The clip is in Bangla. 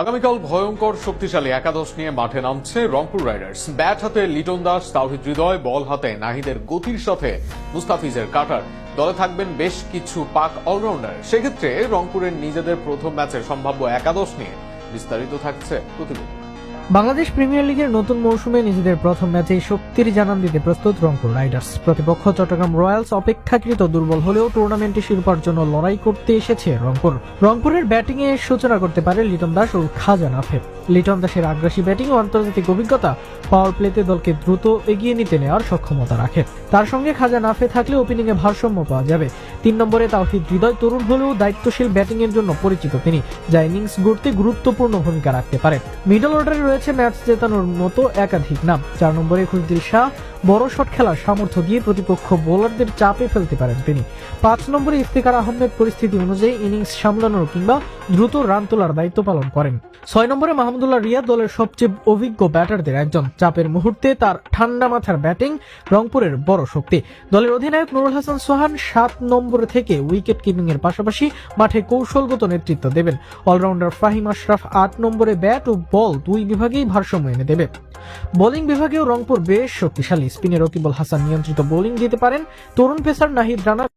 আগামীকাল ভয়ঙ্কর শক্তিশালী একাদশ নিয়ে মাঠে নামছে রংপুর রাইডার্স। ব্যাট হাতে লিটন দাস, তাওহিদ হৃদয়, বল হাতে নাহিদের গতির সাথে মুস্তাফিজের কাটার। দলে থাকবেন বেশ কিছু পাক অলরাউন্ডার। সেক্ষেত্রে রংপুরের নিজেদের প্রথম ম্যাচের সম্ভাব্য একাদশ নিয়ে বিস্তারিত থাকছে প্রতিবেদন। বাংলাদেশ প্রিমিয়ার লিগের নতুন মৌসুমে নিজেদের প্রথম ম্যাচেই শক্তির জানান দিতে প্রস্তুত রংপুর রাইডার্স। প্রতিপক্ষ চট্টগ্রাম রয়্যালস অপেক্ষাকৃত দুর্বল হলেও টুর্নামেন্টে শিরোপার জন্য লড়াই করতে এসেছে রংপুরের ব্যাটিংয়ে সূচনা করতে পারে লিটন দাস ও খাজা নাফে। লিটন দাসের আগ্রাসী ব্যাটিং ও আন্তর্জাতিক অভিজ্ঞতা পাওয়ার প্লেতে দলকে দ্রুত এগিয়ে নিতে নেওয়ার সক্ষমতা রাখে। তার সঙ্গে খাজা নাফে থাকলে ওপেনিংয়ে ভারসাম্য পাওয়া যাবে। 3 নম্বরে তাওহিদ হৃদয় তরুণ হলেও দায়িত্বশীল ব্যাটিং এর জন্য পরিচিত তিনি, যা ইনিংস গড়তে গুরুত্বপূর্ণ ভূমিকা রাখতে পারে। মিডল অর্ডারে রয়েছে ম্যাচ জেতানোর মতো একাধিক নাম। 4 নম্বরে খুশদিল শাহ বড় শট খেলার সামর্থ্য দিয়ে প্রতিপক্ষ বোলারদের চাপে ফেলতে পারেন তিনি। 5 নম্বরে ইফতেখার আহমেদ পরিস্থিতি অনুযায়ী ইনিংস সামলানোর কিংবা দ্রুত রান তোলার দায়িত্ব পালন করেন। 6 নম্বরে মাহমুদুল্লাহ রিয়াদ দলের সবচেয়ে অভিজ্ঞ ব্যাটারদের একজন। চাপের মুহূর্তে তার ঠান্ডা মাথার ব্যাটিং রংপুরের বড় শক্তি। দলের অধিনায়ক নুরুল হাসান সোহান 7 নম্বরে থেকে উইকেট কিপিং এর পাশাপাশি মাঠে কৌশলগত নেতৃত্ব দেবেন। অলরাউন্ডার ফাহিম আশরাফ 8 নম্বরে ব্যাট ও বল দুই বিভাগেই ভারসাম্য এনে দেবে। বোলিং বিভাগেও রংপুর বেশ শক্তিশালী। স্পিনে রকিবুল হাসান নিয়ন্ত্রিত বোলিং দিতে পারেন। তরুণ পেসার নাহিদ রানা